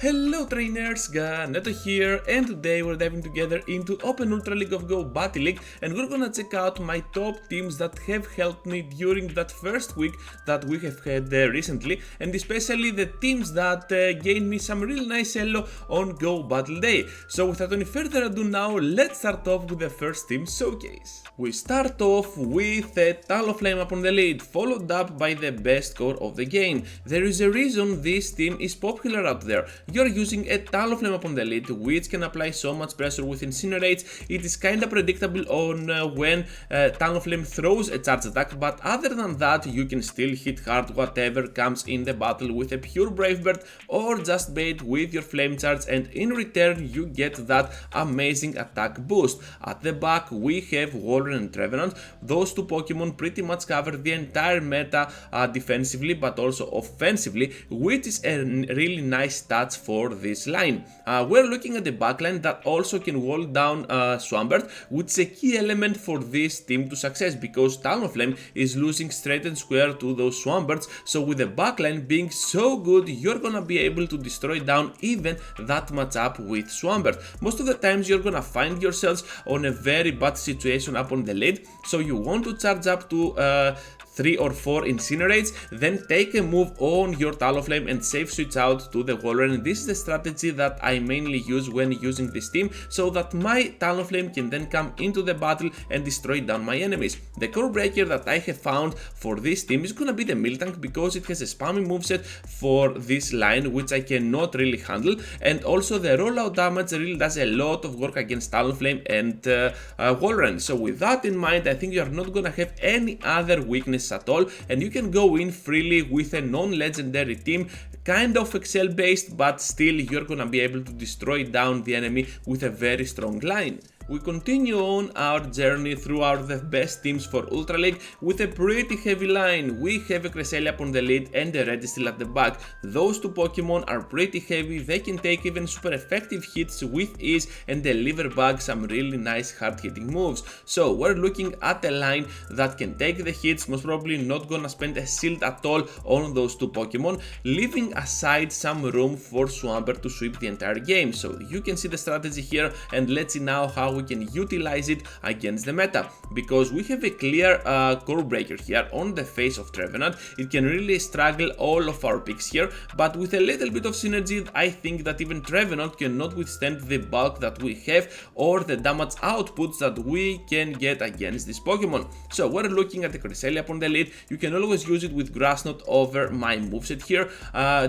Hello trainers, Ganeto here, and today we're diving together into Open Ultra League of Go Battle League, and we're gonna check out my top teams that have helped me during that first week that we have had recently, and especially the teams that gained me some really nice elo on Go Battle Day. So without any further ado now, let's start off with the first team showcase. We start off with Talonflame upon the lead, followed up by the best core of the game. There is a reason this team is popular out there. You're using a Talonflame upon the lead, which can apply so much pressure with Incinerates. It is kinda predictable on when Talonflame throws a charge attack, but other than that, you can still hit hard whatever comes in the battle with a pure Brave Bird or just bait with your Flame Charge, and in return you get that amazing attack boost. At the back we have Walrus and Trevenant. Those two Pokemon pretty much cover the entire meta defensively but also offensively, which is a really nice touch for this line. We're looking at the backline that also can wall down Swampert, which is a key element for this team to success because Talonflame is losing straight and square to those Swamperts, so with the backline being so good, you're gonna be able to destroy down even that matchup with Swampert. Most of the times you're gonna find yourselves on a very bad situation up on the lead, so you want to charge up to 3 or 4 Incinerates, then take a move on your Talonflame and safe switch out to the Walrus. This is the strategy that I mainly use when using this team, so that my Talonflame can then come into the battle and destroy down my enemies. The core breaker that I have found for this team is gonna be the Miltank because it has a spammy moveset for this line which I cannot really handle, and also the rollout damage really does a lot of work against Talonflame and Walrus. So with that in mind, I think you are not gonna have any other weakness at all, and you can go in freely with a non-legendary team, kind of Excel based, but still you're gonna be able to destroy down the enemy with a very strong line. We continue on our journey throughout the best teams for Ultra League with a pretty heavy line. We have a Cresselia upon the lead and a Registeel at the back. Those two Pokemon are pretty heavy, they can take even super effective hits with ease and deliver back some really nice hard hitting moves. So we're looking at a line that can take the hits, most probably not gonna spend a shield at all on those two Pokemon, leaving aside some room for Swampert to sweep the entire game. So you can see the strategy here, and let's see now how we can utilize it against the meta, because we have a clear core breaker here on the face of Trevenant. It can really struggle all of our picks here, but with a little bit of synergy I think that even Trevenant cannot withstand the bulk that we have or the damage outputs that we can get against this Pokemon. So we're looking at the Cresselia upon the lead. You can always use it with Grass Knot over my moveset here.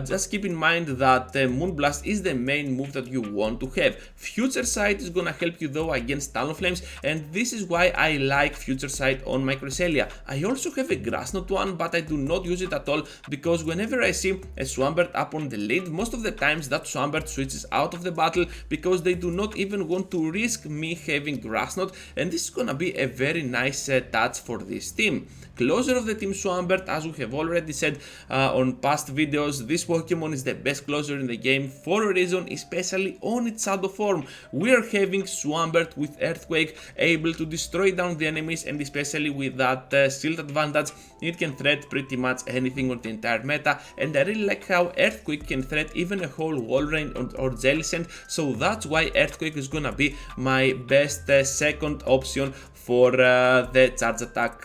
Just keep in mind that Moonblast is the main move that you want to have. Future Sight is gonna help you though against Talonflames, and this is why I like Future Sight on my Cresselia. I also have a Grass Knot one, but I do not use it at all because whenever I see a Swampert up on the lead, most of the times that Swampert switches out of the battle because they do not even want to risk me having Grass Knot, and this is gonna be a very nice touch for this team. Closer of the team Swampert, as we have already said on past videos, this Pokemon is the best closer in the game for a reason, especially on its shadow form. We are having Swampert with Earthquake, able to destroy down the enemies, and especially with that shield advantage, it can threat pretty much anything on the entire meta, and I really like how Earthquake can threat even a whole Walrein or Jellicent, so that's why Earthquake is gonna be my best second option for the charge attack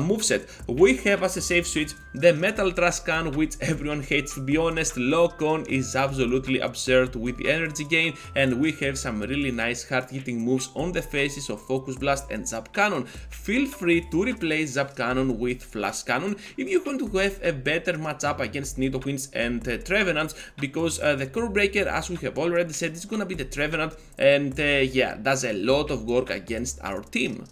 moveset. We have as a safe switch the Metal Trash Can, which everyone hates, to be honest. Lock on is absolutely absurd with the energy gain, and we have some really nice hard hitting moves on the faces of Focus Blast and Zap Cannon. Feel free to replace Zap Cannon with Flash Cannon if you want to have a better matchup against Nidoqueens and Trevenants, because the core breaker, as we have already said, is gonna be the Trevenant, and yeah, does a lot of work against our team.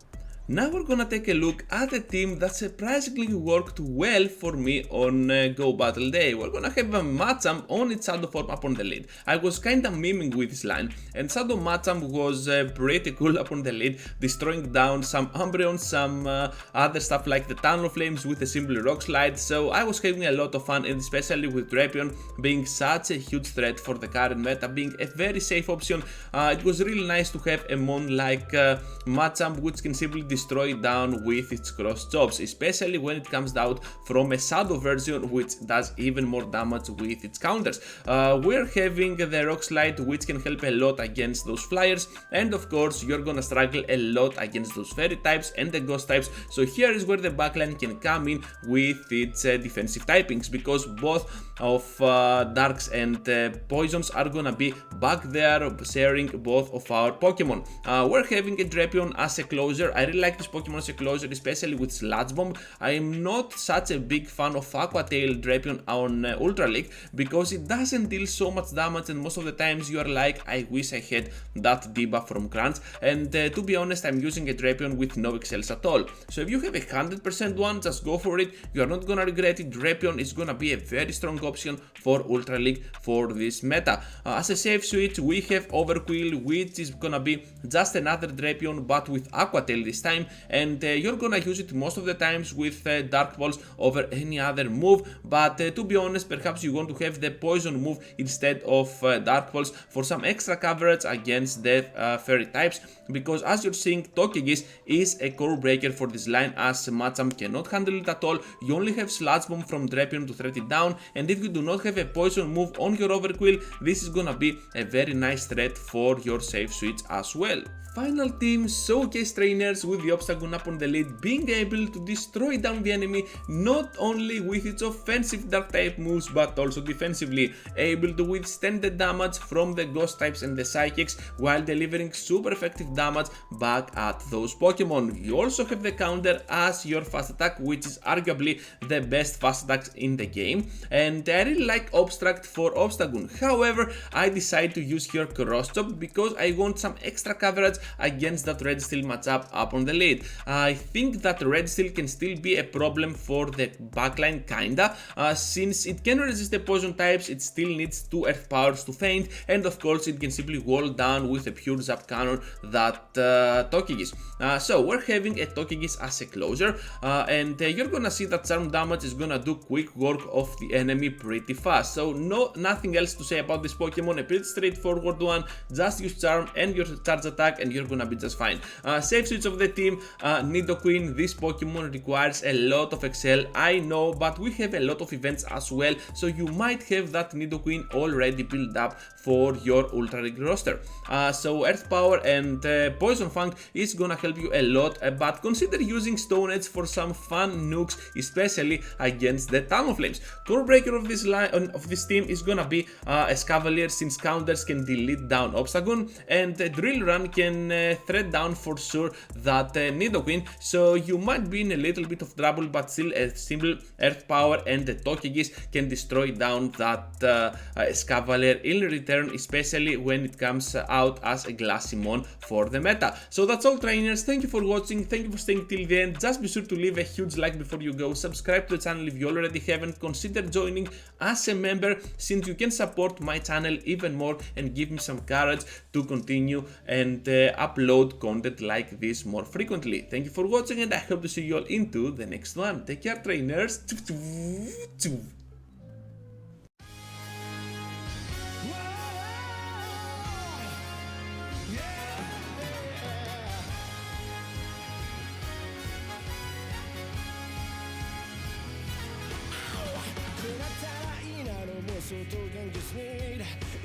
Now we're gonna take a look at a team that surprisingly worked well for me on Go Battle Day. We're gonna have a Machamp on its Shadow form up on the lead. I was kinda miming with this line, and Shadow Machamp was pretty cool up on the lead, destroying down some Umbreon, some other stuff like the Talonflames with a simple Rock Slide, so I was having a lot of fun, and especially with Drapion being such a huge threat for the current meta, being a very safe option. It was really nice to have a mon like Machamp which can simply destroy it down with its cross chops, especially when it comes out from a shadow version which does even more damage with its counters. We're having the rock slide, which can help a lot against those flyers, and of course you're gonna struggle a lot against those fairy types and the ghost types. So here is where the backline can come in with its defensive typings, because both of darks and poisons are gonna be back there sharing both of our Pokemon. We're having a Drapion as a closer. I really like this Pokemon as a closer, especially with Sludge Bomb. I am not such a big fan of Aqua Tail Drapion on Ultra League because it doesn't deal so much damage, and most of the times you are like, I wish I had that debuff from Crunch. And to be honest, I'm using a Drapion with no excels at all. So if you have a 100% one, just go for it. You are not gonna regret it. Drapion is gonna be a very strong option for Ultra League for this meta. As a safe switch, we have Overquill, which is gonna be just another Drapion but with Aqua Tail this time, and you're gonna use it most of the times with Dark Pulse over any other move. But to be honest, perhaps you want to have the poison move instead of Dark Pulse for some extra coverage against the fairy types, because as you're seeing, Togekiss is a core breaker for this line, as Machamp cannot handle it at all. You only have Sludge Bomb from Drapion to threat it down, and if you do not have a poison move on your Overquill, this is gonna be a very nice threat for your safe switch as well. Final team, Showcase Trainers with the Obstagoon up on the lead, being able to destroy down the enemy not only with its offensive dark type moves but also defensively, able to withstand the damage from the ghost types and the psychics while delivering super effective damage back at those Pokemon. You also have the counter as your fast attack, which is arguably the best fast attacks in the game, and I really like Obstruct for Obstagoon. However, I decided to use here Cross Chop because I want some extra coverage against that Registeel matchup up on the lead. I think that Registeel can still be a problem for the backline kinda, since it can resist the poison types, it still needs 2 earth powers to faint, and of course it can simply wall down with a pure zap cannon that Togekiss. So we're having a Togekiss as a closer, and you're gonna see that charm damage is gonna do quick work of the enemy pretty fast. So nothing else to say about this Pokemon, a pretty straightforward one. Just use charm and your charge attack and you're gonna be just fine. Safe switch of the team, Nidoqueen. This Pokemon requires a lot of Excel, I know, but we have a lot of events as well, so you might have that Nidoqueen already built up for your Ultra League roster. So Earth Power and Poison Fang is gonna help you a lot, but consider using Stone Edge for some fun nukes, especially against the Talonflames. Core breaker of this line of this team is gonna be Escavalier, since counters can delete down Obstagoon, and Drill Run can thread down for sure that Nidoqueen, so you might be in a little bit of trouble, but still a simple Earth Power and the Togekiss can destroy down that Escavalier in return, especially when it comes out as a Glassymon for the meta. So that's all, trainers. Thank you for watching, thank you for staying till the end. Just be sure to leave a huge like before you go, subscribe to the channel if you already haven't, consider joining as a member since you can support my channel even more and give me some courage to continue and upload content like this more frequently. Thank you for watching, and I hope to see you all into the next one. Take care, trainers.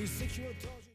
It's